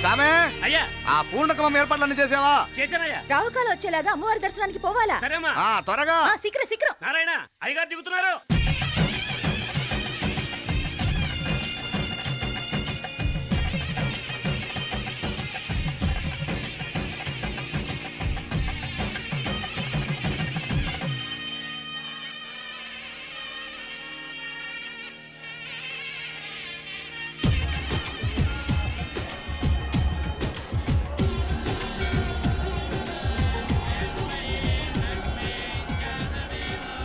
చామే అయ్యా ఆ పూర్ణకమం ఏర్పాట్లన్నీ చేసావా? చేశానయ్యా. రావుకాలం వచ్చేలాగా అమ్మవారి దర్శనానికి పోవాలా? సరేమ్మా. త్వరగా. శీఘ్రం శీఘ్రం. నారాయణ అయ్యగారు దిగుతున్నారు.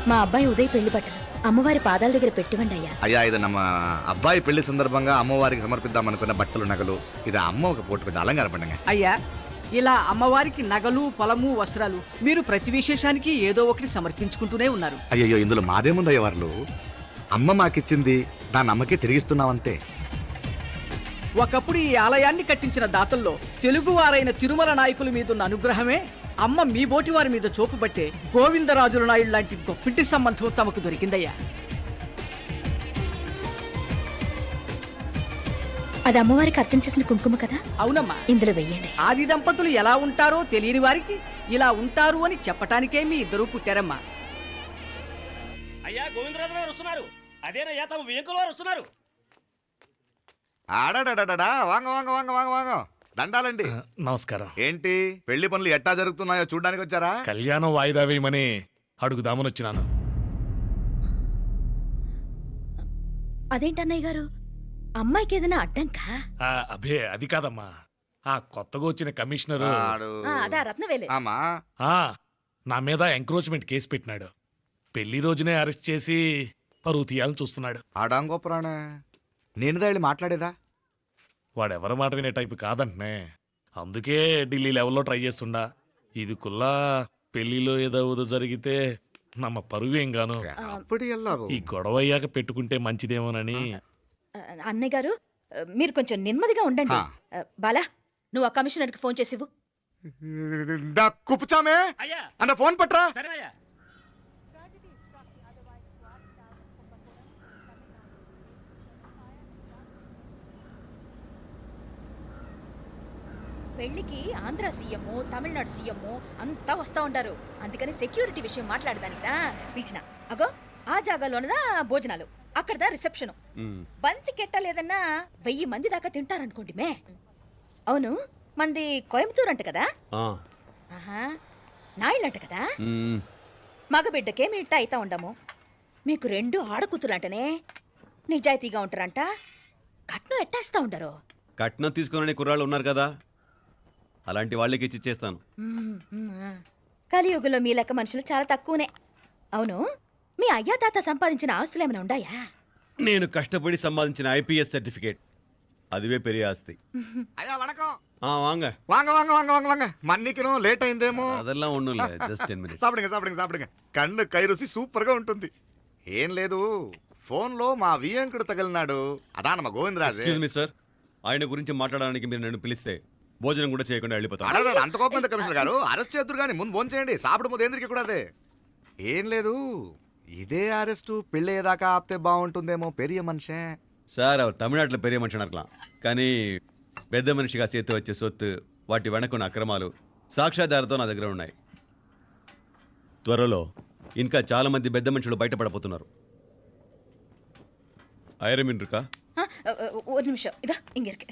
మా అబ్బాయి ఉదయ్ పెళ్లి బట్టలు అమ్మవారి పాదాల దగ్గర పెట్టివండి అయ్యా. అయ్యా ఇది నమ్మ అబ్బాయి పెళ్లి సందర్భంగా అమ్మవారికి సమర్పిద్దాం అనుకున్న బట్టలు నగలు. ఇది అమ్మ ఒక పూట పెద్ద అలంకార పండుగ. అయ్యా ఇలా అమ్మవారికి నగలు పొలము వస్త్రాలు మీరు ప్రతి విశేషానికి ఏదో ఒకటి సమర్పించుకుంటూనే ఉన్నారు. అయ్యో ఇందులో మాదేముందయ్య వాళ్ళు. అమ్మ మాకిచ్చింది దాన్ని అమ్మకే తిరిగిస్తున్నామంతే. ఒకప్పుడు ఈ ఆలయాన్ని కట్టించిన దాతల్లో తెలుగువారైన తిరుమల నాయకుల మీదున్న అనుగ్రహమే అమ్మ మీ బోటి వారి మీద చూపుబట్టే గోవిందరాజుల నాయుడు లాంటి గొప్పింటి సంబంధం తమకు దొరికిందయ్యా. అది అమ్మవారికి అర్చన చేసిన కుంకుమ కదా? అవునమ్మా. ఇందులో వెయ్యండి. ఆది దంపతులు ఎలా ఉంటారో తెలియని వారికి ఇలా ఉంటారు అని చెప్పటానికే మీ ఇద్దరు పుట్టారమ్మా. అయ్యా గోవిందరాజు గారు వస్తున్నారు. అదేనయ్యా తమ వెంకుల వారు వస్తున్నారు. ఆడాడా వాంగ వాంగ వాంగ వాంగ వాంగ దండాలండి. నమస్కారం. ఏంటి పెళ్లి పనులు ఎట్టా జరుగుతున్నాయో చూడ్డానికి వచ్చారా? కళ్యాణం వాయిదా వేయమని అడుగుదామని వచ్చినాను. అదేంటన్నయ్య గారు, అమ్మాయికి ఏదైనా అడ్డంకా? అబే అది కాదమ్మా, ఆ కొత్తగా వచ్చిన కమిషనర్ అదా రత్నవేలే ఆమా నా మీద ఎంక్రోచ్మెంట్ కేసు పెట్టినాడు. పెళ్లి రోజునే అరెస్ట్ చేసి పరువు తీయాలని చూస్తున్నాడు. ఆడాంగో పురాణ నేనుదా వెళ్ళి మాట్లాడేదా? వాడెవరి మాట వినే టైపు కాదంటనే. అందుకే ఢిల్లీ లెవెల్లో ట్రై చేస్తుండా. ఇది కుల్లా పెళ్లిలో ఏదో జరిగితే నమ్మ పరువేం గాను. ఈ గొడవ అయ్యాక పెట్టుకుంటే మంచిదేమోనని. అన్నయ్య గారు మీరు కొంచెం నెమ్మదిగా ఉండండి. బాలా నువ్వు ఆ కమిషనర్కి ఫోన్ చేసివు. కుప్పుచామే అయ్యా అన్న ఫోన్ పట్రా. సరేనయ్యా. పెళ్లికి ఆంధ్ర సీఎం తమిళనాడు సీఎం అంతా వస్తా ఉంటారు. అందుకని సెక్యూరిటీ విషయం మాట్లాడదానికిదా పిలిచిన. అగో ఆ జాగాలోనదా భోజనాలు, అక్కడదా రిసెప్షన్. బంతి కెట్టలేదన్నా 1000 మంది దాకా తింటారనుకోండి మే. అవును మంది కోయంబత్తూర్ అంట కదా? నాయుళ్ళంట కదా? మగబిడ్డకే మీ ఇట్ట అయితా ఉండము. మీకు 2 ఆడకూతులంటనే నిజాయితీగా ఉంటారంట. కట్నం ఎట్టేస్తా ఉండరు. కట్నం తీసుకునే కుర్రాళ్ళు ఉన్నారు కదా, అలాంటి వాళ్ళకి ఇచ్చి చేస్తాను. కలియుగంలో మీ లెక్క మనుషులు చాలా తక్కువనే. అవును మీ అయ్యా తాత సంపాదించిన ఆస్తులు ఏమైనా ఉండాయా? నేను కష్టపడి సంపాదించిన ఐపీఎస్ సర్టిఫికేట్, అదివే పెరిగే ఆస్తి. అయ్యా వణకం. వాంగ వాంగ వాంగ వాంగ వాంగ వాంగ మన్నికిను లేట్ అయిందేమో. అదెల్లా ఉండు, జస్ట్ 10 minutes. సాப்பிடுங்க కన్ను కై రుచి సూపర్ గా ఉంటుంది. ఏం లేదు ఫోన్ లో మా వియంకుడు తగిలినాడు, అదా నమ్మ గోవిందరాజు. ఎక్స్క్యూజ్ మీ సార్, ఆయన గురించి మాట్లాడడానికి మీరు నన్ను పిలిస్తే భోజనం కూడా చేయకుండా వెళ్ళిపోతాను. అంత కోపం కమిషనర్ గారు, అరెస్ట్ చేద్దరు కానీ ముందు ఫోన్ చేయండి. సాப்பிడు ముందు ఎందుకు కూడా అదే. ఏం లేదు ఇదే అరెస్టు పెళ్ళేదాకా ఆపితే బాగుంటుందేమో. పెరియ మనిషే సార్, அவர் తమిళనాడులో పెరియ మనిషి అనర్కలాం, కానీ పెద్ద మనిషిగా చేతి వచ్చే సొత్తు, వాటి వెనకున్న అక్రమాలు సాక్ష్యాధారతో నా దగ్గర ఉన్నాయి. త్వరలో ఇంకా చాలా మంది పెద్ద మనుషులు బయటపడబోతున్నారు. ఐరమిన్ రుకా ఒక నిమిషం ఇదా ఇంగిరికి.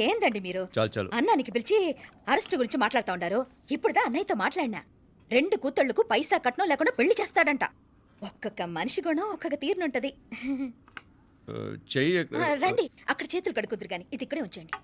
ఏందండి మీరు చాలు అన్నానికి పిలిచి అరెస్ట్ గురించి మాట్లాడుతూ ఉండారు. ఇప్పుడుదా అన్నయ్యతో మాట్లాడినా 2 కూతుళ్లకు పైసా కట్నం లేకుండా పెళ్లి చేస్తాడంట. ఒక్కొక్క మనిషి గుణం ఒక్కొక్క తీరునుంటది. రండి అక్కడ చేతులు కడుకుదురు కానీ ఇది ఇక్కడే ఉంచండి.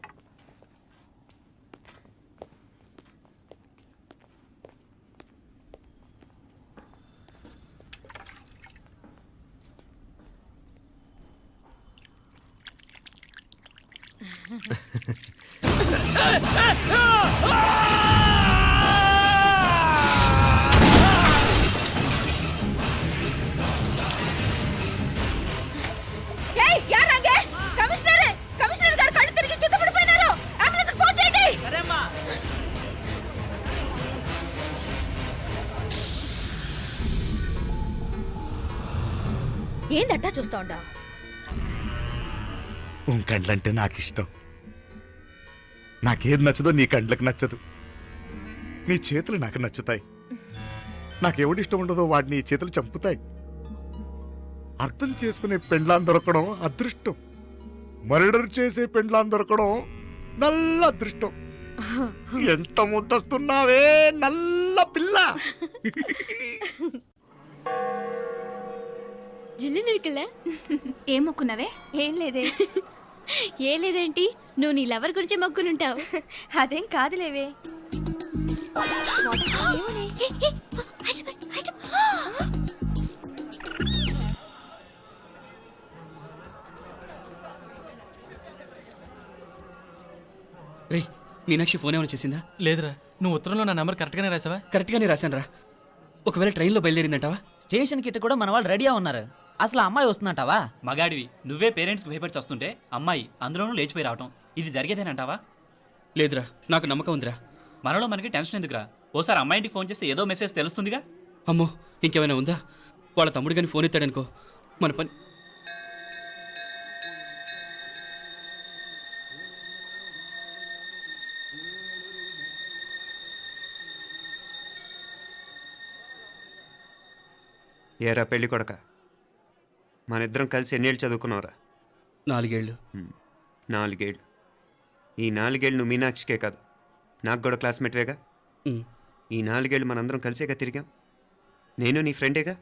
కమిషనర్ గారు కళ్ళు తిరిగి కింద పడిపోయినారు. అంబులెన్స్ ఫోన్ చేయండి. సరేమ్మా. ఏందట్టా చూస్తా ఉండా? ఉన్ కండ్లంటే నాకు ఇష్టం. నాకేది నచ్చదో నీ కండ్లకు నచ్చదు. నీ చేతులు నాకు నచ్చుతాయి. నాకెవడి ఇష్టం ఉండదో వాడిని నీ చేతులు చంపుతాయి. అర్థం చేసుకునే పెండ్లాం దొరకడం అదృష్టం. మర్డర్ చేసే పెండ్లాం దొరకడం నల్ల అదృష్టం. ఎంత ముద్దస్తున్నావే నల్ల పిల్ల. జిల్లు నిరుకులే ఏం మొక్కున్నవే? ఏం లేదే. ఏ లేదేంటి, నువ్వు నీ లవర్ గురించి మొక్కునుంటావు. అదేం కాదులేవే. రే మీనాక్షి ఫోన్ ఏమైనా చేసిందా? లేదురా, నువ్వు ఉత్తరంలో నా నెంబర్ కరెక్ట్గానే రాసావా? కరెక్ట్గానే రాశాను రా. ఒకవేళ ట్రైన్లో బయలుదేరిందంటావా? స్టేషన్ కిட்ட కూడా మన వాళ్ళు రెడీగా ఉన్నారు. అసలు ఆ అమ్మాయి వస్తుందంటావా? మగాడివి నువ్వే పేరెంట్స్కి భయపడి వస్తుంటే అమ్మాయి అందులోనూ లేచిపోయి రావటం ఇది జరిగేదేనంటావా? లేదురా, నాకు నమ్మకం ఉందిరా. మనలో మనకి టెన్షన్ ఎందుకురా? ఓసారి అమ్మాయి ఇంటికి ఫోన్ చేస్తే ఏదో మెసేజ్ తెలుస్తుందిగా. అమ్మో ఇంకేమైనా ఉందా? వాళ్ళ తమ్ముడు కానీ ఫోన్ ఎత్తాడనుకో మన పని. ఏరా పెళ్ళి కొడక, మన ఇద్దరం కలిసి ఎన్నేళ్ళు చదువుకున్నావురా? 4 ఏళ్ళు. 4 ఏళ్ళు. ఈ 4 ఏళ్ళు నువ్వు మీనాక్షికే కాదు, నాకు కూడా క్లాస్మేట్వేగా. ఉమ్. ఈ 4 ఏళ్ళు మనందరం కలిసేగా తిరిగాం. నేను నీ ఫ్రెండేగా.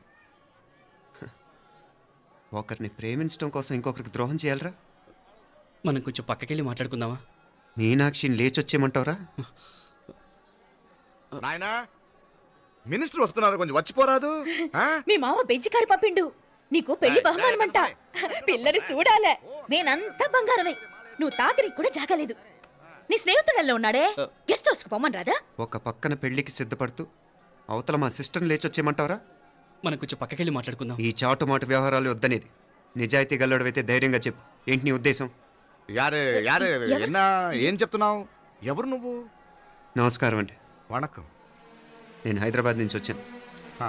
ఒకరిని ప్రేమించడం కోసం ఇంకొకరికి ద్రోహం చేయాలరా? మనం కొంచెం పక్కకెళ్ళి మాట్లాడుకుందామా? మీనాక్షిని లేచొచ్చేయమంటావురా? నాయనా మినిస్టర్ వస్తున్నారు, కొంచెం వచ్చిపోరాదు. ఆ? మీ మామ బెంచి కారు పంపిండు. నీకు పెళ్లి బహుమానమంట. పిల్లని చూడాలే. నేనంతా బంగారమే. నువ్వు తాకరికి కూడా జాగలేదు. నీ స్నేహితుడల్లో ఉన్నాడే, గెస్ట్ హౌస్కి పొమ్మని రాదా? ఒక పక్కన పెళ్లికి సిద్ధపడుతూ అవతల మా సిస్టర్ని లేచొచ్చేయమంటావురా? మనం కొంచెం పక్కకెళ్ళి మాట్లాడుకుందాం. ఈ చాటుమాటు వ్యవహారాలు వద్దనేది. నిజాయితీ గల్లడవైతే ధైర్యంగా చెప్పు. ఏంటి నీ ఉద్దేశం? యారే యారే ఎన్నా ఏం చెప్తున్నావు? ఎవరు నువ్వు? నమస్కారం అండి, వణకం. నేను హైదరాబాద్ నుంచి వచ్చాను. ఆ,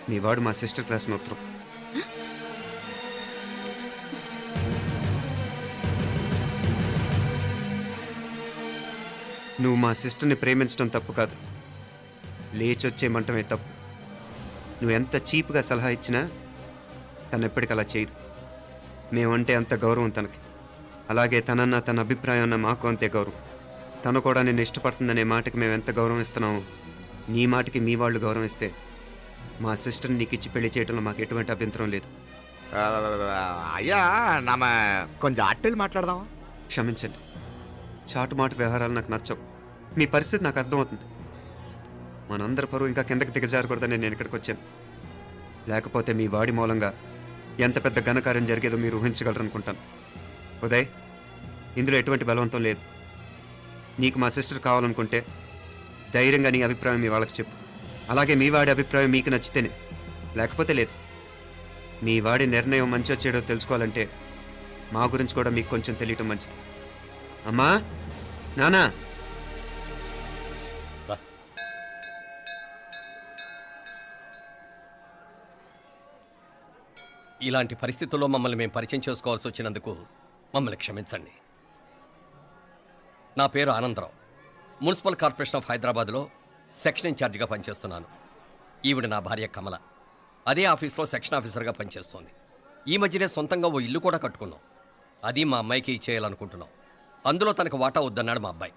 మీ వాడు మా సిస్టర్ క్లాస్ ఉత్తరం. నువ్వు మా సిస్టర్ని ప్రేమించడం తప్పు కాదు, లేచొచ్చేయమంటమే తప్పు. నువ్వు ఎంత చీప్గా సలహా ఇచ్చినా తను ఎప్పటికీ అలా చేయదు. మేమంటే అంత గౌరవం తనకి, అలాగే తనన్న తన అభిప్రాయం అన్న మాకు అంతే గౌరవం. తను కూడా నేను ఇష్టపడుతుందనే మాటకి మేము ఎంత గౌరవం ఇస్తున్నామో నీ మాటకి మీ వాళ్ళు గౌరవం ఇస్తే మా సిస్టర్ని నీకు ఇచ్చి పెళ్లి చేయడంలో మాకు ఎటువంటి అభ్యంతరం లేదు. ఆ, అయ్యా నామ కొంచెం అట్టెలు మాట్లాడదామా? క్షమించండి, చాటుమాటు వ్యవహారాలు నాకు నచ్చవు. మీ పరిస్థితి నాకు అర్థమవుతుంది. మనందరి పరువు ఇంకా కిందకి దిగజారకూడదని నేను ఇక్కడికి వచ్చాను. లేకపోతే మీ వాడి మూలంగా ఎంత పెద్ద ఘనకార్యం జరిగేదో మీరు ఊహించగలరనుకుంటాను. ఉదయ్, ఇందులో ఎటువంటి బలవంతం లేదు. నీకు మా సిస్టర్ కావాలనుకుంటే ధైర్యంగా నీ అభిప్రాయం మీ వాళ్ళకి చెప్పు. అలాగే మీ వాడి అభిప్రాయం మీకు నచ్చితేనే, లేకపోతే లేదు. మీ వాడి నిర్ణయం మంచో చెడో తెలుసుకోవాలంటే మా గురించి కూడా మీకు కొంచెం తెలియటం మంచిది. అమ్మా, నానా, ఇలాంటి పరిస్థితుల్లో మమ్మల్ని మేము పరిచయం చేసుకోవాల్సి వచ్చినందుకు మమ్మల్ని క్షమించండి. నా పేరు ఆనందరావు. మున్సిపల్ కార్పొరేషన్ ఆఫ్ హైదరాబాద్లో సెక్షన్ ఇన్ఛార్జిగా పనిచేస్తున్నాను. ఈవిడ నా భార్య కమల. అదే ఆఫీస్లో సెక్షన్ ఆఫీసర్గా పనిచేస్తోంది. ఈ మధ్యనే సొంతంగా ఓ ఇల్లు కూడా కట్టుకున్నాం. అది మా అమ్మాయికి ఇచ్చేయాలనుకుంటున్నాం. అందులో తనకు వాటా వద్దన్నాడు మా అబ్బాయి.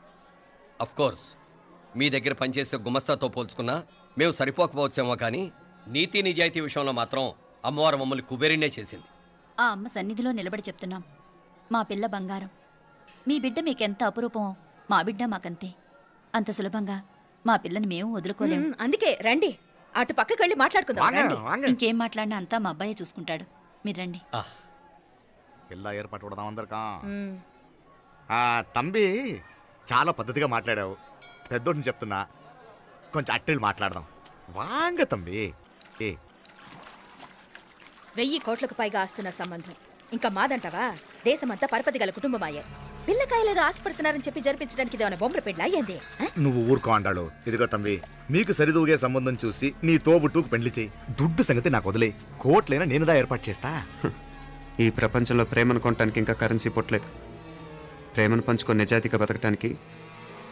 కోర్స్ మీ దగ్గర పనిచేసే గుమస్తాతో పోల్చుకున్నా మేము సరిపోకపోవచ్చేమో, కానీ నీతి నిజాయితీ విషయంలో మాత్రం అమ్మవారు మమ్మల్ని కుబేరినే చేసింది. ఆ అమ్మ సన్నిధిలో నిలబడి చెప్తున్నాం, మా పిల్ల బంగారం. మీ బిడ్డ మీకెంత అపురూపమో మా బిడ్డ మాకంతే. అంత సులభంగా మా పిల్లని మేము వదులుకోలేము. అందుకే రండి, అటు పక్కకి వెళ్ళి మాట్లాడుకుందాం. వాంగ, రండి. వాంగ. ఇంకేం మాట్లాడినా అంతా మా అబ్బాయే చూసుకుంటాడు. మీరు రండి. పిల్ల ఏర్పాటు కొడదాం అందరికా. మ్. తంబి చాలా పద్ధతిగా మాట్లాడావు. పెద్దోడిని చెప్తున్నా, కొంచెం అట్టెలు మాట్లాడదాం. వాంగ తంబి. 1000 కోట్లకు పైగా ఆస్తున్న సంబంధం ఇంకా మాదంటావా? దేశమంతా పరపతి గల కుటుంబమాయే. పిల్లకాయలేదో ఆశపడుతున్నారని చెప్పి జరిపించడానికి ఇదేమైనా బొమ్మర పెళ్ళి అయ్యింది? నువ్వు ఊరుకో అంటాడు. ఇదిగో తంబి, మీకు సరిదూగే సంబంధం చూసి నీ తోబుట్టుకు పెళ్లి చేయి. దుడ్డు సంగతి నాకు వదిలే. కోట్లైనా నేనుదా ఏర్పాటు చేస్తా. ఈ ప్రపంచంలో ప్రేమను కొనటానికి ఇంకా కరెన్సీ పుట్టలేదు. ప్రేమను పంచుకొని నిజాయితీగా బతకటానికి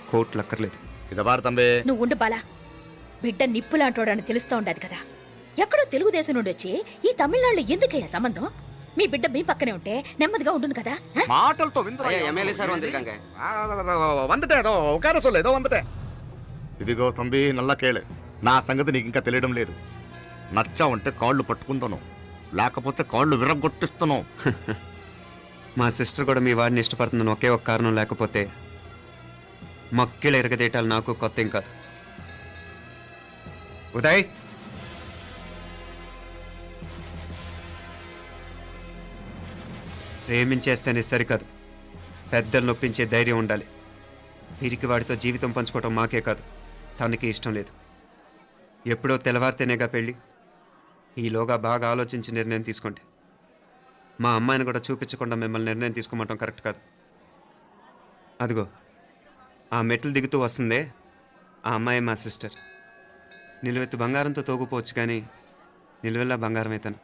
కోట్లు అక్కర్లేదు. ఇద బార్ తంబే. నువ్వు ఉండు బాలా. బిడ్డ నిప్పులాంటోడని తెలుస్తూ ఉండదు కదా. ఎక్కడో తెలుగుదేశం నుండి వచ్చి ఈ తమిళనాడులో ఎందుకయ్యా సంబంధం? మీ బిడ్డ మీ పక్కనే ఉంటే నెమ్మదిగా ఉండును కదా. ఆ? మాటలతో విందురా. MLA sir వందిరికాంగ. వందటే ఏదో ఒకరే సొల్లు ఏదో వందటే. ఇదిగో తంబి నల్ల కేళే, నా సంగతి నీకు ఇంకా తెలియడం లేదు. నచ్చావంటే కాళ్ళు పట్టుకుంటాను, లేకపోతే కాళ్ళు విరగొట్టిస్తాను. మా సిస్టర్ కూడా మీ వాడిని ఇష్టపడుతుందని ఒకే ఒక కారణం లేకపోతే మక్కిల ఎరగదేయటాలు నాకు కొత్త ఏం కాదు. ఉదయ్, ప్రేమించేస్తేనే సరికాదు, పెద్దలు నొప్పించే ధైర్యం ఉండాలి. వీరికి వాడితో జీవితం పంచుకోవటం మాకే కాదు, తనకి ఇష్టం లేదు. ఎప్పుడో తెల్లవారితేనేగా పెళ్ళి. ఈలోగా బాగా ఆలోచించి నిర్ణయం తీసుకోండి. మా అమ్మాయిని కూడా చూపించకుండా మిమ్మల్ని నిర్ణయం తీసుకోమంటాం కరెక్ట్ కాదు. అదిగో ఆ మెట్లు దిగుతూ వస్తుందే, ఆ అమ్మాయి మా సిస్టర్. నిలువెత్తు బంగారంతో తోగుపోవచ్చు, కానీ నిలువెల్లా బంగారం అవుతాను.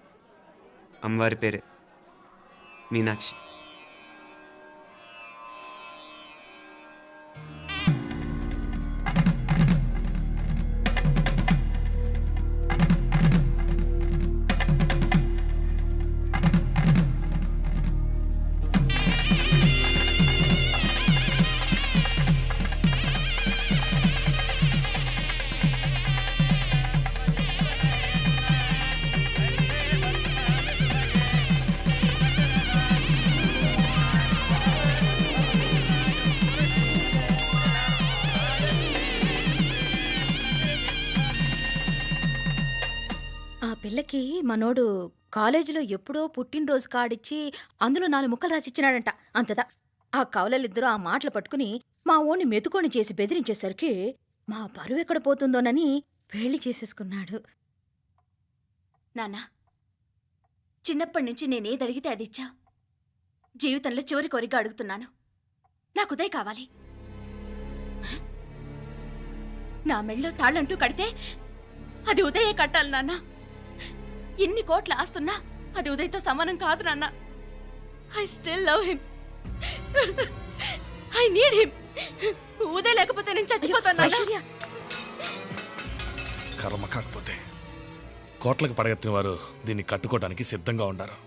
అమ్మవారి పేరే మీనాక్షి. పిల్లకి మనోడు కాలేజీలో ఎప్పుడో పుట్టినరోజు కాడిచ్చి అందులో 4 ముక్కలు రాసిచ్చినాడంట. అంతదా ఆ కవలలిద్దరూ ఆ మాటలు పట్టుకుని మా ఓణ్ణి మెతుకొని చేసి బెదిరించేసరికి మా పరువు ఎక్కడ పోతుందోనని పెళ్లి చేసేసుకున్నాడు. నాన్న, చిన్నప్పటి నుంచి నేనేది అడిగితే అది ఇచ్చా. జీవితంలో చివరి కోరిక అడుగుతున్నాను. నాకు ఉదయ్ కావాలి. నా మెళ్ళో తాళ్ళంటూ కడితే అది ఉదయే కట్టాలి నాన్న. ఎన్ని కోట్ల ఆస్తున్నా అది ఉదయ్తో సమానం కాదు నాన్న. I still love him. I need him. Uday లేకపోతే నేను చచ్చిపోతాను నాన్న. కర్మ కాకపోతే కోట్లకు పడగెత్తిన వారు దీన్ని కట్టుకోవడానికి సిద్ధంగా ఉండారు.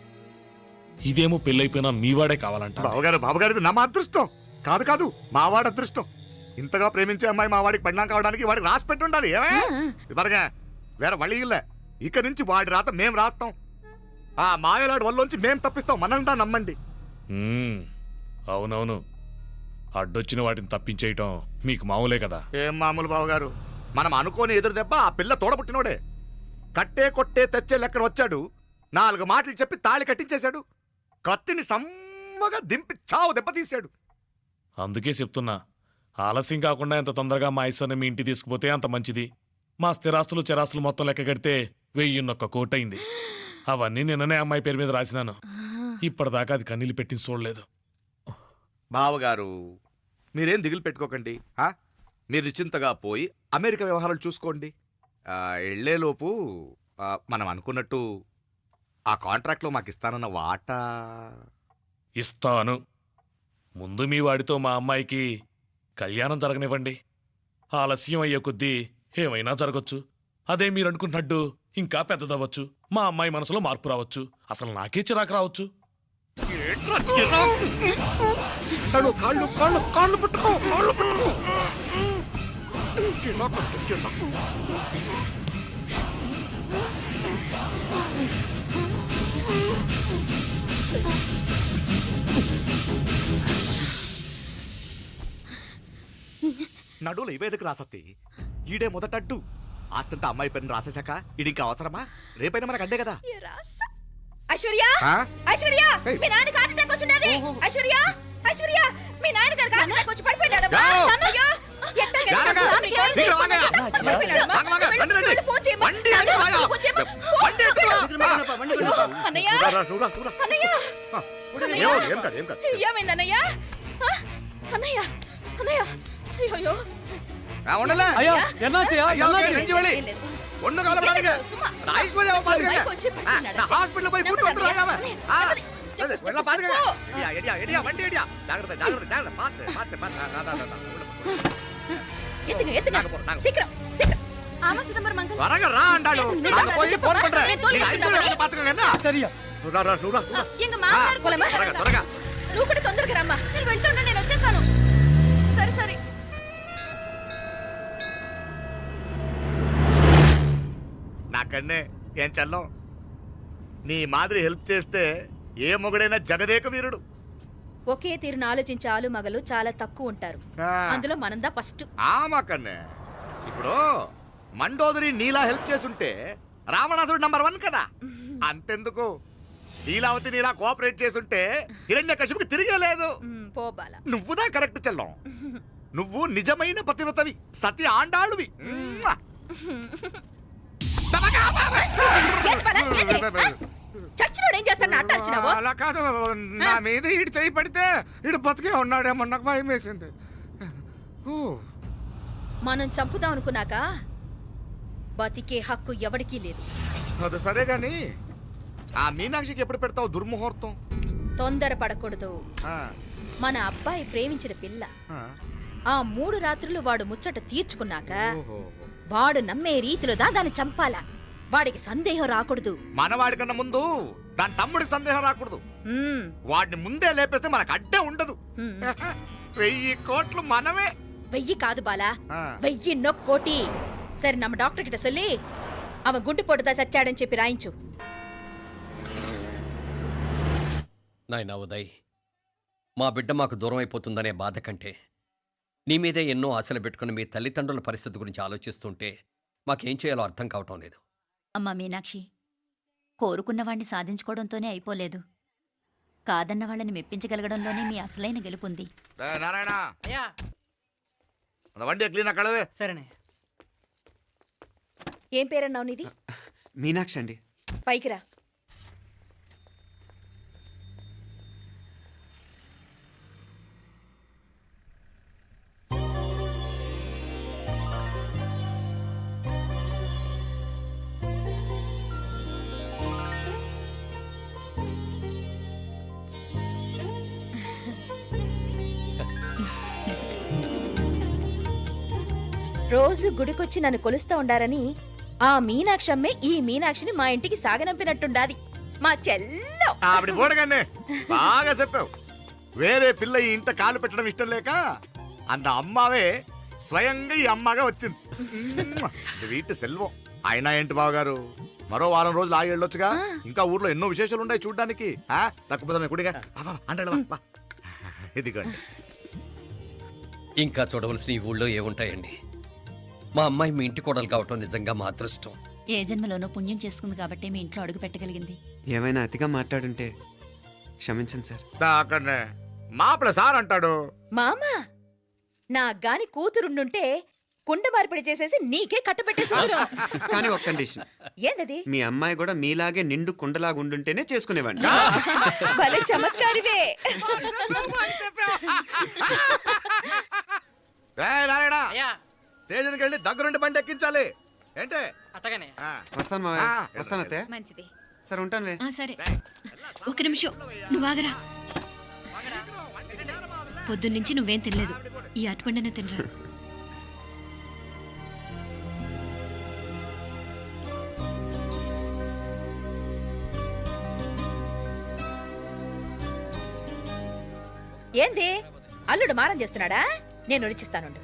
ఇదేమో పెళ్ళైపోయినా మీవాడే కావాలంట. బావగారు ఇది నా మా అదృష్టం కాదు కాదు, మావాడి అదృష్టం. ఇంతగా ప్రేమించే అమ్మాయి మా వాడికి పెళ్ళాం కావడానికి వాడికి రాసి పెట్టి ఉండాలి. ఏమే ఇవరగా వేరే వళ్ళి ఇల్లే. ఇక నుంచి వాడి రాత మేం రాస్తాం. ఆ మాయలాడు వల్లోంచి మేం తప్పిస్తాం. మనంటా నమ్మండి. అవునవును, అడ్డొచ్చిన వాటిని తప్పించేయటం మీకు మామూలే కదా. ఏం మామూలు బావగారు, మనం అనుకోని ఎదురు దెబ్బ ఆ పిల్ల తోడబుట్టినోడే. కట్టే కొట్టే తెచ్చే లెక్కన వచ్చాడు. 4 మాటలు చెప్పి తాళి కట్టించేశాడు. కత్తిని సమ్మగా దింపి చావు దెబ్బతీశాడు. అందుకే చెప్తున్నా, ఆలస్యం కాకుండా ఎంత తొందరగా మా ఐశ్వర్యం మీ ఇంటికి తీసుకుపోతే అంత మంచిది. మా స్థిరాస్తులు చిరాస్తులు మొత్తం లెక్క కడితే 1001 కోటయింది. అవన్నీ నిన్ననే అమ్మాయి పేరు మీద రాసినాను. ఇప్పటిదాకా అది కన్నీళ్ళు పెట్టిన చూడలేదు. బావగారు మీరేం దిగులు పెట్టుకోకండి. మీరు నిశ్చింతగా పోయి అమెరికా వ్యవహారాలు చూసుకోండి. వెళ్లేలోపు మనం అనుకున్నట్టు ఆ కాంట్రాక్ట్లో మాకు ఇస్తానన్న వాటా ఇస్తాను. ముందు మీ వాడితో మా అమ్మాయికి కళ్యాణం జరగనివ్వండి. ఆలస్యం అయ్యే కొద్దీ ఏమైనా జరగచ్చు. అదే మీరు అనుకుంటున్నట్టు ఇంకా పెద్దదవ్వచ్చు. మా అమ్మాయి మనసులో మార్పు రావచ్చు. అసలు నాకే చిరాకు రావచ్చు. నడువులు ఇవేదకు రాసత్తి. ఈడే మొదటడ్డు. ఆస్తంతా అమ్మాయి పేరుని రాసేశాక ఈడింకా అవసరమా? రేపైనా మనకు అడ్డే కదా. ఐశ్వర్య, ఐశ్వర్య, మీ నాన్న హార్ట్ అటాక్ వచ్చినది. ఐశ్వర్య, ఐశ్వర్య, మీ నాన్న గారు హార్ట్ అటాక్ వచ్చి పడిపోయాడు. అన్నయ్య, ఏమైందన్నయ్య? అన్నయ్య, అన్నయ్య, అయ్యో ஐயா என்னாச்சு ஒண்ணு கவலைப்படாதீங்க. ஐஸ்வர்யா பாத்துக்கங்க. நான் ஹாஸ்பிடல்ல போய் கூட்டி வந்துறேன். step, step, వెళ్ళ, పాతుగా. step. ఎడియా, ఎడియా, ఎడియా, వండి ఎడియా. జాగ్రత్త, జాగ్రత్త, జాగ్రత్త. పాత్, పాత్, పాత్. దా, దా, దా, దా. ఎత్తుగా, ఎత్తుగా. నాగపో, నాగపో. సీక్రం, సీక్రం. ఆమా సిదంబరం అంకుల్. త్వరగా రా అంటాడు. నేను నాకు పోయి చెప్పు, ఫోన్ పண்றேன். నేను తోలు నీకు తీసుకుంటా ఐదు పాతుగా కన్నా? சரியா నువ్వు రా, రా, నువ్వు రా, నువ్వు రా. ఎంగ మాట్లాడు పోలేమా? త్వరగా, త్వరగా. నువ్వు కూడా తొందరగా రమ్మా. నేను వెళ్తున్నా, నేను వచ్చేస్తాను. సరే సరే. నాకన్నే ఏం చల్లం నీ మాదిరి హెల్ప్ చేస్తే ఏ మొగుడైనా జగదేక వీరుడు. ఒకే తీరును ఆలోచించే ఆలు మగలు చాలా తక్కువ ఉంటారు. ఆ. అందులో మనందా ఫస్ట్. మాకన్నే ఇప్పుడు మండోదరి నీలా హెల్ప్ చేసుంటే రావణాసుడు నంబర్ 1 కదా. అంతెందుకు లీలావతి నీలా కోఆపరేట్ చేసుంటే హిరణ్యకశిపుకి తిరిగే లేదు. పోబాల. నువ్వుదా కరెక్ట్ చెల్లం. నువ్వు నిజమైన పతివ్రతవి, సతి ఆండాళువి. చచ్చినోడు ఏం చేస్తాడు అట్ట వచ్చినావు? అలా కాదు, నా మీద ఈడు చేయి పడితే ఈడు బతికే ఉన్నాడేమో నాకు భయం వేసింది. మనం చంపుదాం అనుకున్నాక బతికే హక్కు ఎవరికీ లేదు. అది సరే గాని ఆ మీనాక్షికి ఎప్పుడు పెడతావు దుర్ముహూర్తం? తొందర పడకూడదు. ఆ, మన అబ్బాయి ప్రేమించిన పిల్ల ఆ. ఆ 3 రాత్రులు వాడు ముచ్చట తీర్చుకున్నాక ఓహో. వాడు నమ్మే రీతిలో దాన్ని చంపాలా. వాడికి సందేహం రాకూడదు. మనవాడి కన్నా ముందు దాని తమ్ముడికి సందేహం రాకూడదు. మ్మ్. వాడిని ముందే లేపేస్తే మనకు అడ్డే ఉండదు. మ్మ్. 1000 కోట్లు మనమే. 1000 కాదు బాలా, ఆ. 1000 కోటి. సరే நம்ம డాక్టర్ కిட்ட சொல்லி அவன் గుండు పొడుదా చచ్చాడని చెప్పి రాయించు. నాయనా ఉదయ్, మా బిడ్డ మాకు దూరం అయిపోతుందనే బాధ కంటే నీ మీదే ఎన్నో ఆశలు పెట్టుకుని మీ తల్లిదండ్రుల పరిస్థితి గురించి ఆలోచిస్తుంటే మాకేం చేయాలో అర్థం కావటం లేదు. అమ్మా మీనాక్షి, కోరుకున్నవాణ్ణి సాధించుకోవడంతోనే అయిపోలేదు. కాదన్న వాళ్ళని మెప్పించగలగడంలోనే మీ అసలైన గెలుపుంది. నారాయణ అయ్యా அந்த வண்டியை క్లీన్ కడవే. సరేనే. ఏం పేరన్నావు నీది? మీనాక్షి అండి. పైకి రా. రోజు గుడికొచ్చి నన్ను కొలుస్తా ఉండారని ఆ మీనాక్షమ్మే ఈ మీనాక్షిని మా ఇంటికి సాగనంపినట్టుండాది. మా చెల్లో. ఆవిడ పోడగానే బాగా చెప్పావు. వేరే పిల్ల ఈ ఇంట కాలు పెట్టడం ఇష్టం లేక అంత అమ్మావే స్వయంగా ఈ అమ్మగా వచ్చింది. ఇది వీటి సెల్వం. అయినా ఏంటి బావగారు, మరో వారం రోజులు ఆగి వెళ్ళొచ్చుగా. ఇంకా ఊర్లో ఎన్నో విశేషాలు ఉన్నాయి చూడ్డానికి. తక్కువ కుడిగా అంటే ఇదిగోండి. ఇంకా చూడవలసిన ఈ ఊళ్ళో ఏముంటాయండి? మా అమ్మాయి మీ ఇంటి కోడలు కావటం నిజంగా మా అదృష్టం. ఏ జన్మలోనో పుణ్యం చేసుకుంది కాబట్టి మీ ఇంట్లో అడుగు పెట్టగలిగింది. ఏమైనా అతిగా మాట్లాడుంటే క్షమించండి సార్. దాకనే మాపల సార్ అంటాడు. మామా, నా గాని కూతురుండుంటే కుండ మార్పిడి చేసేసి నీకే కట్టబెట్టేసి కానీ ఒక కండిషన్. ఏందది? మీ అమ్మాయి కూడా మీలాగే నిండు కుండలాగా ఉండుంటేనే చేసుకునేవాడిని. భలే చమత్కారివే. నారాయణ అయ్యా స్టేషన్కి వెళ్ళి దగ్గరుండి బండి ఎక్కించాలి. ఏంటే అట్టగానే. వస్తాను మావయ్య. వస్తాను అత్తయ్య. మంచిది. సరే ఉంటాను వే. సరే ఒక నిమిషం నువ్వాగరా. పొద్దున్నుంచి నువ్వేం తినలేదు. ఈ అటుపండనే తినరా. ఏంది అల్లుడు మారం చేస్తున్నాడా? నేను ఒలిచిస్తానుండు.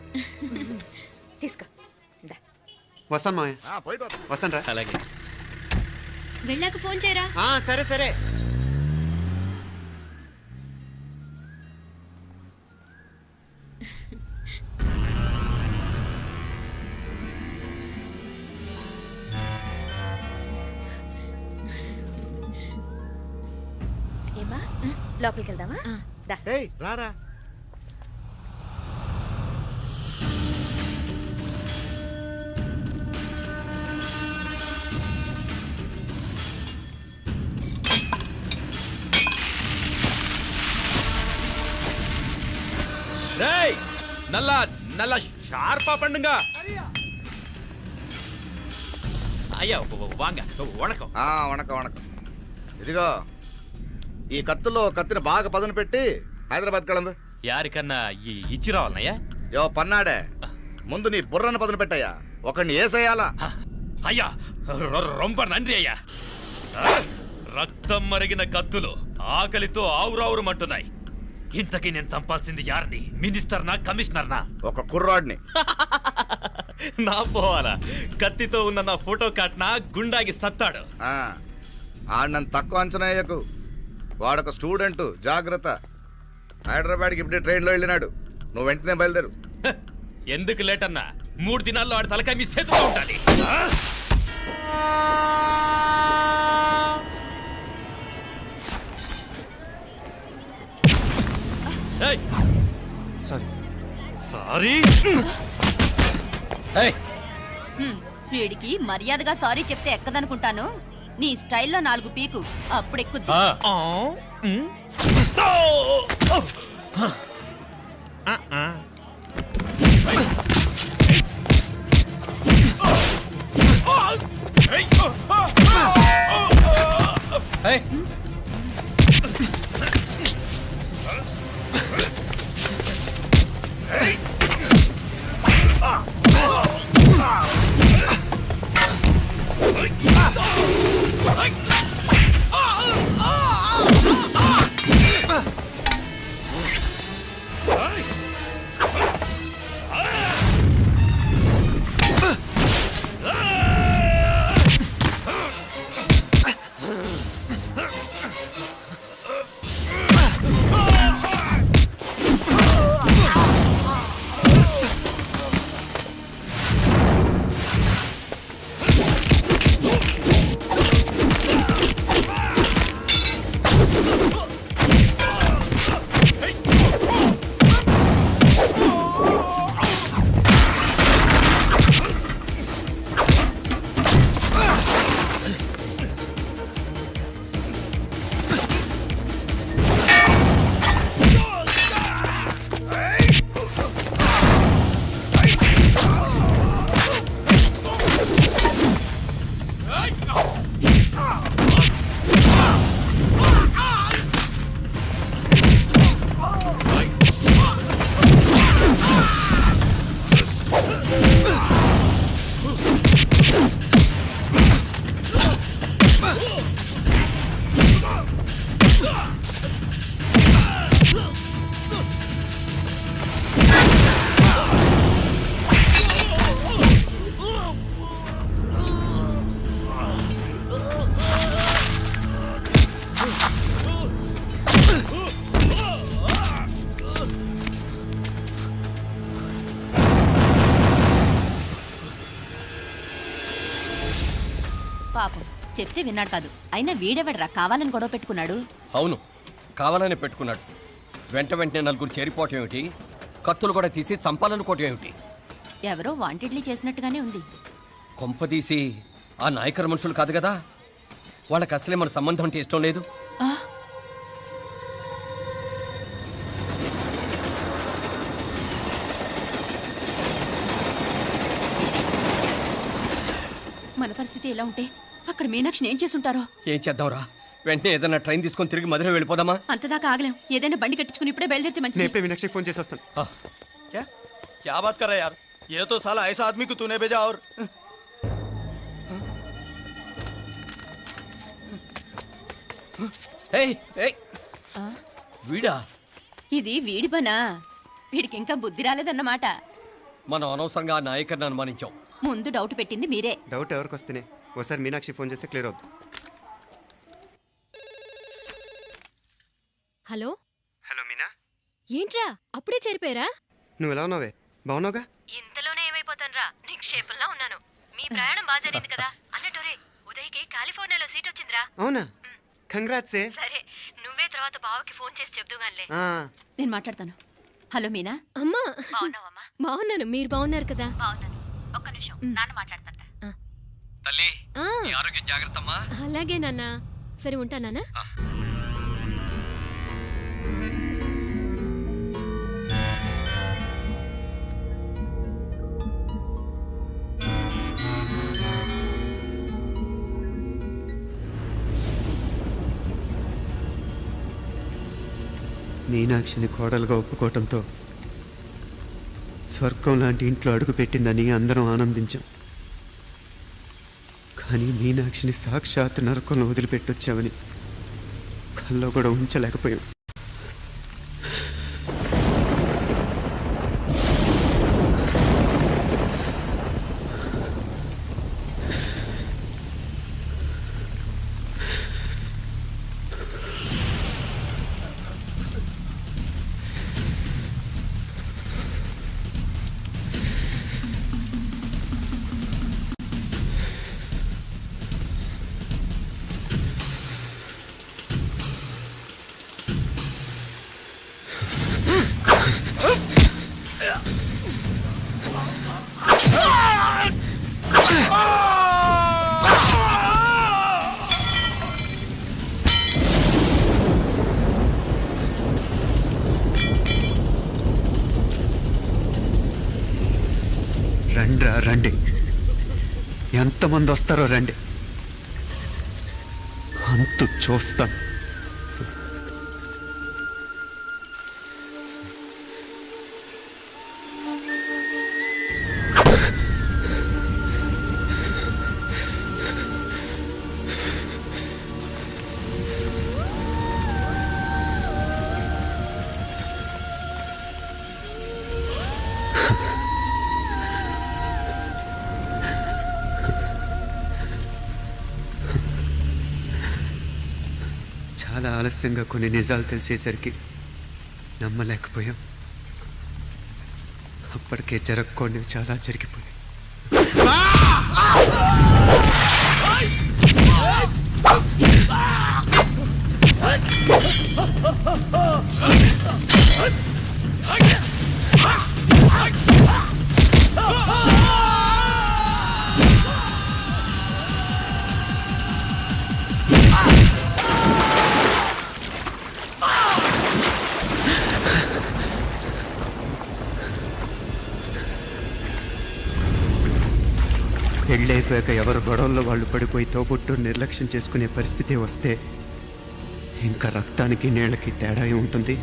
తీసుకో. ఇందా. వస్తాను మావయ్య. పోయిట్ వస్తాను రా. అలాగే. వెళ్ళాక ఫోన్ చేయరా. సరే సరే. ఏమా లోపలికి వెళ్దామా? దా. ఏయ్ రారా. டேய் நல்லா நல்லா ஷார்ப்பா பண்ணுங்க. ஐயா வாங்க வணக்கம். వణకం వణకం. ఇదిగో ఈ కత్తుల్లో కత్తిని బాగా పదును పెట్టి హైదరాబాద్ కళందు. యారికన్నా ఇచ్చి రావాలన్నయ్యా? యో పన్నాడే, ముందు నీ బుర్రను పదును పెట్టయ్యా, ఒకడిని ఏసేయాలా. అయ్యా రొంప నంది అయ్యా. రక్తం మరిగిన కత్తులు ఆకలితో ఆవురావురమంటున్నాయి. ఇంతకీ నేను చంపాల్సింది యారిని? మినిస్టర్నా, కమిషనర్నా? ఒక కుర్రాడిని. నా పోవాలా? కత్తితో ఉన్న నా ఫోటో కాట్నా గుండాగి సత్తాడు. ఆడినంత తక్కువ అంచనా వేయకు. వాడొక స్టూడెంట్, జాగ్రత్త. హైదరాబాద్కి ఇప్పుడే ట్రైన్లో వెళ్ళినాడు. నువ్వు వెంటనే బయలుదేరు. ఎందుకు లేట్ అన్నా? 3 దినాల్లో ఆడి తలకాయ మీ చేతిలో ఉండాలి. సారీ. సారీ. వీడికి మర్యాదగా సారీ చెప్తే ఎక్కదనుకుంటాను. నీ స్టైల్లో 4 పీకు, అప్పుడెక్కుద్ది. పాపం చెప్తే విన్నాడు కాదు. అయినా వీడెవడరా కావాలని గొడవ పెట్టుకున్నాడు? అవును, కావాలనే పెట్టుకున్నాడు. వెంటనే 4 చేరిపోవటం ఏమిటి, కత్తులు కూడా తీసి చంపాలనుకోవటం ఏమిటి? ఎవరో వాంటెడ్లీ చేసినట్టుగానే ఉంది. కొంపదీసి ఆ నాయకర్ మనుషులు కాదు కదా? వాళ్ళకి అసలే మన సంబంధం అంటే ఇష్టం లేదు. మన పరిస్థితి ఎలా ఉంటే అక్కడ మీనాక్షిని ఏం చేసుంటారో. ఏం చేద్దాంరా? వెంటనే ఏదైనా ట్రైన్ తీసుకొని తిరిగి మధుర వెళ్ళిపోదామా? అంతదాకా ఆగలేం. ఏదైనా బండి కట్టించుకుని ఇప్పుడే బయలుదేరితే నేను మంచిది. ఇప్పుడే మీనాక్షి ఫోన్ చేసేస్తాను. क्या बात कर रहा है यार? ये तो साला ऐसा आदमी को तूने भेजा और వీడా? ఇది వీడి పనా? వీడికి ఇంకా బుద్ధి రాలేదన్నమాట. మనం అనవసరంగా ఆ నాయకర్ని అనుమానించాం. ముందు డౌట్ పెట్టింది మీరే. డౌట్ ఎవరికి వస్తేనే ఒకసారి మీనాక్షి ఫోన్ చేస్తే క్లియర్ అవుతుంది. హలో హలో మీనా, ఏంట్రా అప్పుడే చేరిపోయారా? నువ్వు ఎలా ఉన్నావే? బాగున్నావుగా? ఇంతలోనే ఏమైపోతానరా, నిక్షేపంలా ఉన్నాను. మీ ప్రయాణం బాగా జరిగింది కదా? అన్నట్టురే ఉదయ్కి కాలిఫోర్నియాలో సీట్ వచ్చిందిరా. అవునా? కంగ్రాట్స్. సరే నువ్వే తర్వాత బావకి ఫోన్ చేసి చెప్దుగానిలే. నేను మాట్లాడతాను. హలో మీనా. అమ్మా బాగున్నాను, మీరు బాగున్నారు కదా? బాగున్నాను. ఒక్క నిమిషం, నాన్న మాట్లాడతాట. తల్లి, ఆరోగ్యం జాగ్రత్తమ్మా. అలాగే నాన్న. సరే ఉంటానా? మీనాక్షిని కోడలుగా ఒప్పుకోవటంతో స్వర్గం లాంటి ఇంట్లో అడుగుపెట్టిందని అందరం ఆనందించాం. కానీ మీనాక్షిని సాక్షాత్ నరకంలో వదిలిపెట్టొచ్చామని కల్లో కూడా ఉంచలేకపోయాం. రండ్రా రండి, ఎంతమంది వస్తారో రండి, అంతు చూస్తాను. చాలా ఆలస్యంగా కొన్ని నిజాలు తెలిసేసరికి నమ్మలేకపోయాం. అప్పటికే జరగకూడనివి చాలా జరిగిపోయాయి. పెళ్ళైపోయాక ఎవరు గొడవల్లో వాళ్ళు పడిపోయి తోబుట్టు నిర్లక్ష్యం చేసుకునే పరిస్థితి వస్తే ఇంకా రక్తానికి నీళ్ళకి తేడా ఉంటుంది.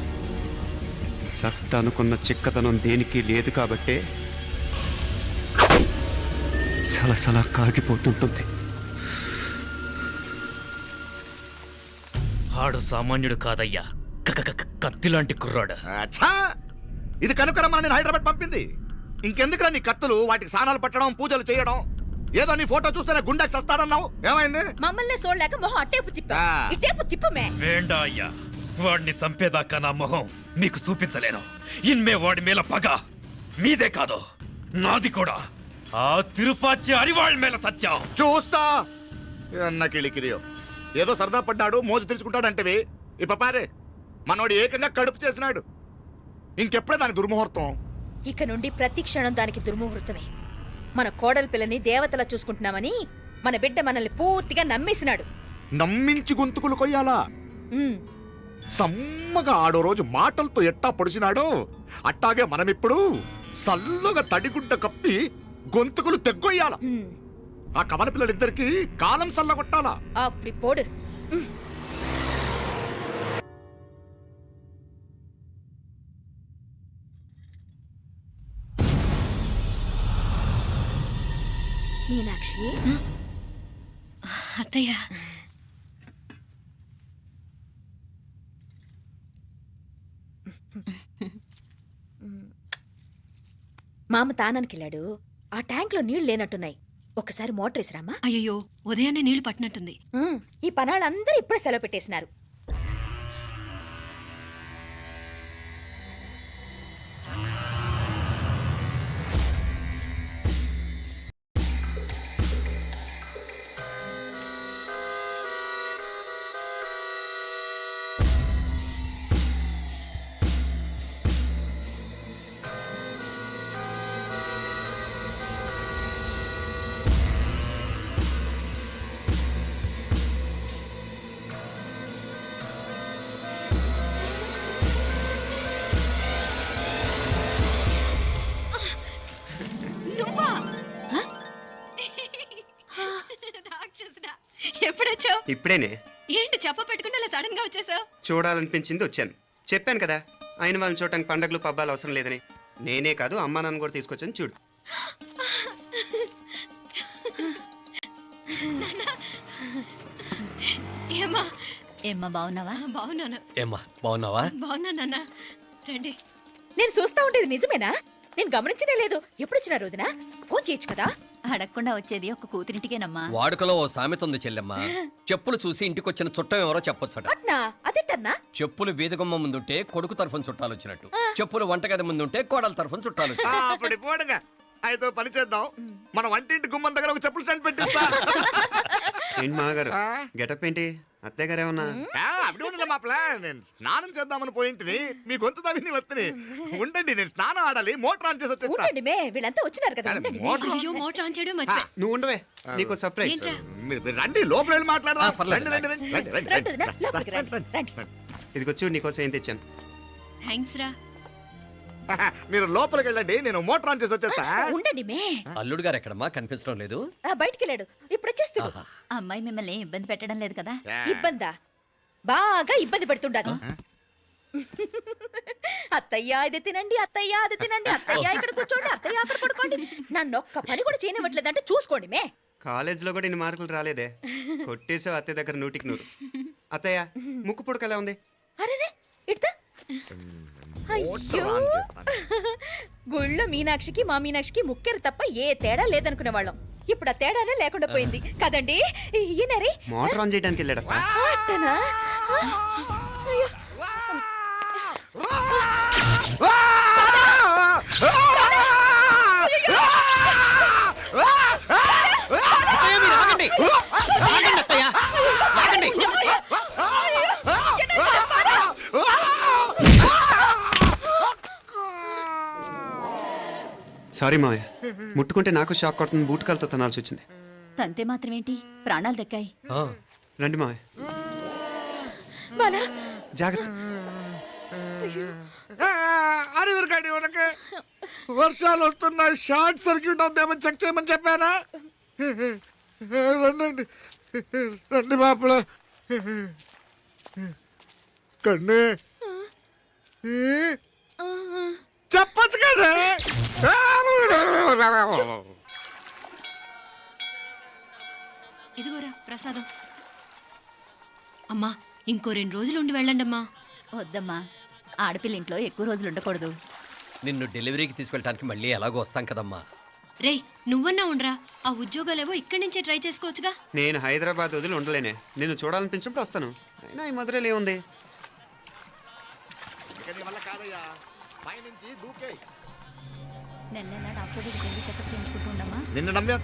రక్తానుకున్న చిక్కదనం దేనికి లేదు కాబట్టే సలసలా కాగిపోతుంటుంది. ఆడు సామాన్యుడు కాదయ్యా, కత్తిలాంటి కుర్రాడు. అచ్చా, ఇది కనుకరమ్మని నేను హైదరాబాద్ పంపింది. ఇంకెందుకురా నీ కత్తులు, వాటికి స్నానాలు పట్టడం, పూజలు చేయడం? ఏదో నీ ఫోటో చూస్తేనే గుండెకి సస్తాడన్నావు, ఏమైంది? మమ్మల్ని చూడలేక మొహం అట్టేపు తిప్పా, ఇట్టేపు తిప్పమే. వేండా అయ్యా, వాడిని చంపేదాకా నా మొహం మీకు చూపించలేను. ఇన్మే వాడి మేల పగ మీదే కాదు, నాది కూడా. ఆ తిరుపాచి అరివాళ్ళ మేల సత్యం చూస్తా. కిళికిరియో ఏదో సరదా పడ్డాడు, మోజు తెలుసుకుంటాడంటవి. ఈ పపారే మనోడు ఏకంగా కడుపు చేసినాడు. ఇంకెప్పుడే దాని దుర్ముహూర్తం. ఇక నుండి ప్రతి క్షణం దానికి దుర్ముహూర్తమే. మన కోడలి పిల్లని దేవతలా చూసుకుంటున్నామని మన బిడ్డ మనల్ని పూర్తిగా నమ్మేసినాడు. నమ్మించి గొంతుకులు కొయ్యాలా? సమ్మగా ఆడో రోజు మాటలతో ఎట్టా పొడిచినాడో అట్టాగే మనమిప్పుడు సల్లుగా తడిగుడ్డ కప్పి గొంతుకులు తెగ్గొయ్యాల. ఆ కవల పిల్లలిద్దరికి కాలం సల్లగొట్టాలా. అప్పుడు పోడు. మీనాక్షి, అత్తయ్య, మామ తానానికి వెళ్ళాడు. ఆ ట్యాంక్ లో నీళ్లు లేనట్టున్నాయి. ఒకసారి మోటార్ వేసిరామా. అయ్యో ఉదయాన్నే నీళ్లు పట్టినట్టుంది. ఈ పనాళ్ళందరూ ఇప్పుడే సెలవు పెట్టేసినారు. ఎప్పుడొచ్చావు? ఇప్పుడేనే. ఏంటి చెప్ప పెట్టుకుని అలా సడన్ గా వచ్చేసావు? చూడాలనిపించింది వచ్చాను. చెప్పాను కదా ఆయన వాళ్ళని చూడటానికి పండగలు పబ్బాలు అవసరం లేదని. నేనే కాదు అమ్మా నాన్న కూడా తీసుకొచ్చాను చూడు. ఏమా ఏమ్మా బాగున్నావా? బాగున్నాను. ఏమ్మా బాగున్నావా? బాగున్నా నాన్న. రండి. నేను చూస్తా ఉండేది నిజమేనా? నేను గమనించనే లేదు. ఎప్పుడొచ్చినా రోజున ఫోన్ చేయొచ్చు కదా. అడగకుండా వచ్చేది ఒక కూతురింటికేనమ్మా. వాడుకలో ఓ సామెత ఉంది చెల్లెమ్మ. చెప్పులు చూసి ఇంటికొచ్చిన చుట్టం ఎవరో చెప్పొచ్చట. అట్నా? అదేటన్నా? చెప్పులు వీధగుమ్మ ముందుంటే కొడుకు తరఫున చుట్టాలు వచ్చినట్టు, చెప్పులు వంటగది ముందుంటే కోడల తరఫున చుట్టాలు వచ్చినట్టు. అప్పుడు పోడుగా అయితే పని చేద్దాం. మన వంటింటి గుమ్మం దగ్గర ఒక చెప్పులు స్టాండ్ పెట్టిస్తా. ఏంటి మామగారు గెటప్ ఏంటి? అత్తయ్య గారు ఏమన్నా? అప్పుడు ఉండలే మా ప్లాన్. నేను స్నానం చేద్దామని పోయింటిని, మీ గొంతు తవ్వి వస్తుంది. ఉండండి, నేను స్నానం ఆడాలి. మోటార్ ఆన్ చేసి వచ్చేస్తా. ఉండండి మే, వీళ్ళంతా వచ్చినారు కదా. ఉండండి మే. మోటార్ అయ్యో మోటార్ ఆన్ చేయడం మర్చిపోయా. నువ్వు ఉండవే, నీకు సర్ప్రైజ్. ఏంట్రా? మీరు రండి, లోపల వెళ్ళి మాట్లాడదాం. పర్లేదు. రండి, రండి, రండి, రండి, రండి రండి, వదినా, లోపలికి రండి, రండి. ఇదిగో చూడు నీకోసం ఏం తెచ్చాను. థ్యాంక్స్ రా. మీరు లోపలికి వెళ్ళండి, నేను మోటార్ ఆన్ చేసి వచ్చేస్తా. ఉండండి మే. అల్లుడు గారు ఎక్కడమ్మా కనిపించడం లేదు? బయటికి వెళ్ళాడు, ఇప్పుడు వచ్చేస్తాడు. ఆహా. అమ్మాయి మిమ్మల్ని ఏం ఇబ్బంది పెట్టడం లేదు కదా? ఇబ్బందా? బాగా ఇబ్బంది పెడుతుండదు. అత్తయ్య ఇది తినండి, అత్తయ్య అది తినండి, అత్తయ్య ఇక్కడ కూర్చోండి, అత్తయ్య అక్కడ పడుకోండి. నన్ను ఒక్క పని కూడా చేయనివ్వట్లేదంటే చూసుకోండి మే. కాలేజీలో కూడా ఇన్ని మార్కులు రాలేదే. కొట్టేసావు అత్తయ్య దగ్గర 100కి 100. అత్తయ్య ముక్కు పుడక ఎలా ఉంది? అరే ఇడతా. అయ్యో, గుళ్ళో మీనాక్షికి మా మీనాక్షికి ముక్కెరు తప్ప ఏ తేడా లేదనుకునే వాళ్ళం. ఇప్పుడు ఆ తేడానే లేకుండా పోయింది కదండి. ఈయనరే మోటార్ ఆన్ చేయడానికి వెళ్ళాడు. అట్టనా? అయ్యో. సారీ మావయ్య, ముట్టుకుంటే నాకు షాక్ కొడుతుంది. బూట్ కాలుతో తనాల్సి వచ్చింది. తంతే మాత్రమేంటి, ప్రాణాలు దక్కాయి. రండి మావయ్య, బాలా, జాగ్రత్త. అరే వీరకాడి ఉనకే వర్షాలు వస్తున్నాయి, షార్ట్ సర్క్యూట్ అవుతామని చెక్ చేయమని చెప్పానా? రండి రండి మాపల కన్నే చెప్పచ్చు కదా. ఇదిగోరా ప్రసాదం. అమ్మా ఇంకో 2 రోజులు ఉండి వెళ్ళండమ్మా. వద్దమ్మా, ఆడపిల్ల ఇంట్లో ఎక్కువ రోజులు ఉండకూడదు. నిన్ను డెలివరీకి తీసుకెళ్ళడానికి మళ్ళీ ఎలాగో వస్తాం కదమ్మా. రే నువ్వన్నా ఉండరా, ఆ ఉద్యోగాలేవో ఇక్కడి నుంచే ట్రై చేసుకోవచ్చుగా. నేను హైదరాబాద్ వదిలి ఉండలేనే. నిన్ను చూడాలనిపించినప్పుడు వస్తాను. అయినా ఈ మధురలో ఏముంది? కాదయ్యా, పైనుంచి దూకే. నెల నెల డాక్టర్ దగ్గరికి వెళ్ళి చెకప్ చేయించుకుంటూ ఉండమ్మా. నిన్ను నమ్మా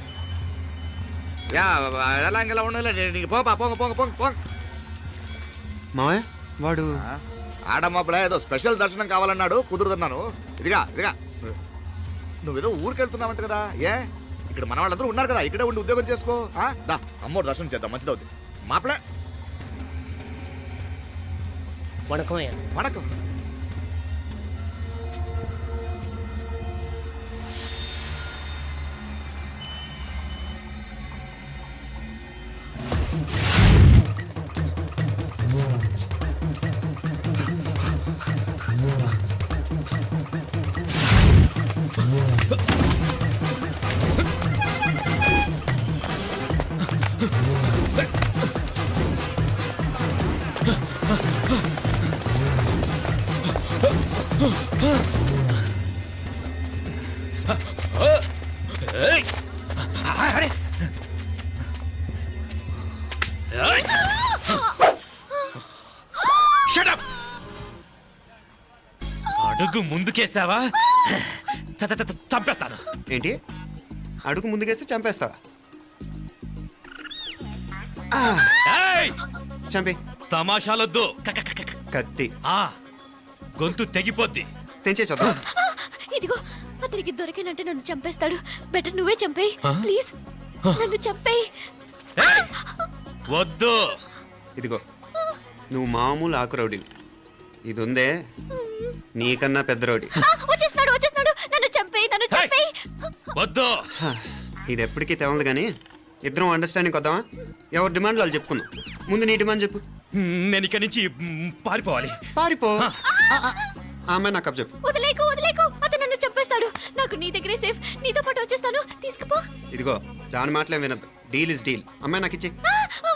ఎలా ఇంకెలా ఉండలే. నీకు పోపా, పోంగ పోంగ పోంగ పోంగ. మావయ్య వాడు ఆడమ్మప్పుడే ఏదో స్పెషల్ దర్శనం కావాలన్నాడు, కుదురుతున్నాను. ఇదిగా ఇదిగా నువ్వేదో ఊరికెళ్తున్నావంట కదా. ఏ ఇక్కడ మన వాళ్ళందరూ ఉన్నారు కదా, ఇక్కడే ఉండి ఉద్యోగం చేసుకో. దా అమ్మోరు దర్శనం చేద్దాం, మంచిదవుతుంది. మాపలే వణకం. అడుగు ముందుకేసావా చంపేస్తాను. ఏంటి? అడుగు ముందుకేస్తే చంపేస్తావా? ఏయ్! చంపే. తమాషాలొద్దు. కత్తి గొంతు తెగిపోద్ది. తెంచే చూద్దాం. ఇదిగో అతనికి దొరికినంటే నన్ను చంపేస్తాడు. బెటర్ నువ్వే చంపేయి ప్లీజ్. నన్ను చంపేయి. ఏయ్! వద్దు. ఇదిగో నువ్వు మామూలు ఆకు రౌడీవి. ఇది ఉందే నీకన్నా పెద్ద రౌడీ. వచ్చేస్తున్నాడు. నన్ను చంపేయి. వద్దు. ఇది ఎప్పటికీ తెవలదు కానీ ఇద్దరం అండర్స్టాండింగ్ వద్దామా? ఎవరి డిమాండ్ వాళ్ళు చెప్పుకుందాం. ముందు నీ డిమాండ్ చెప్పు. నేను ఇక్కడి నుంచి పారిపోవాలి. పారిపో. ఆ అమ్మాయి నాకు అప్ చెప్పు. వదిలేకు వదిలేకు, అతను నన్ను చంపేస్తాడు. నాకు నీ దగ్గరే సేఫ్, నీతో పాటు వచ్చేస్తాను. తీసుకుపో. ఇదిగో దాని మాటలేం వినద్దు. Deal is deal. అమ్మాయి నాకు ఇచ్చి.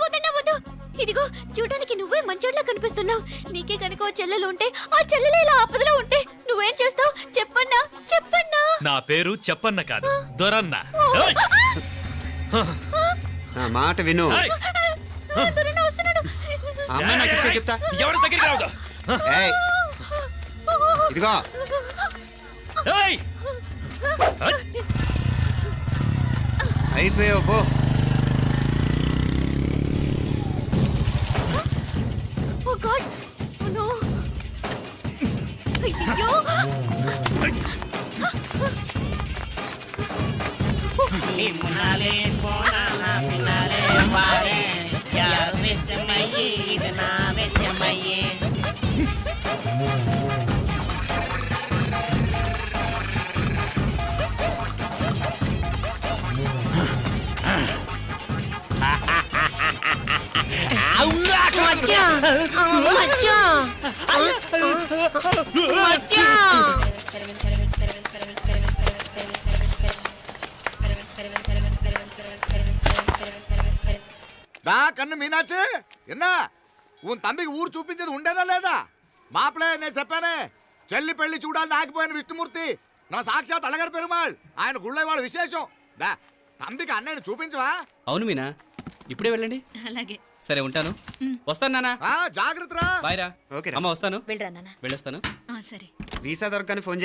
వద్దన్నా వద్దు. ఇదిగో చూడడానికి నువ్వే మంచోట్లా కనిపిస్తున్నావు. నీకే కనుక ఓ చెల్లెలు ఉంటే, ఆ చెల్లెలు ఇలా ఆపదలో ఉంటే నువ్వేం చేస్తావు? చెప్పన్నా చెప్పన్నా. నా పేరు చెప్పన్న కాదు, దొరన్న. ఏయ్! నా మాట విను. ఏయ్! దొరన్న వస్తున్నాడు. ఆ అమ్మాయి నాకు ఇచ్చే చెప్తా. ఎవరి దగ్గరికి రావద్దు. ఏయ్, ఇదిగో ఏయ్! అయిపోయావు పో. ఓ గాడ్, ఓ నో. అయ్యో. దా కన్ను మీనాచి ఎన్నా ఉన్ తండ్రికి ఊరు చూపించేది ఉండేదా లేదా? మాపలే నేను చెప్పానే, చెల్లి పెళ్లి చూడాలని ఆగిపోయిన విష్ణుమూర్తి నా సాక్షాత్ అలగర్ పెరుమాళ్. ఆయన గుళ్ళో వాళ్ళ విశేషం. దా తండ్రికి అన్నయ్యని చూపించవా? అవును మీనా, ఇప్పుడే వెళ్ళండి. అలాగే. సరే ఉంటాను. వస్తాను నాన్న. జాగ్రత్త రా. బాయ్ రా. ఓకే అమ్మ వస్తాను. వెళ్ళరా నాన్న. వెళ్ళొస్తాను. సరే. వీసా దొరకని ఫోన్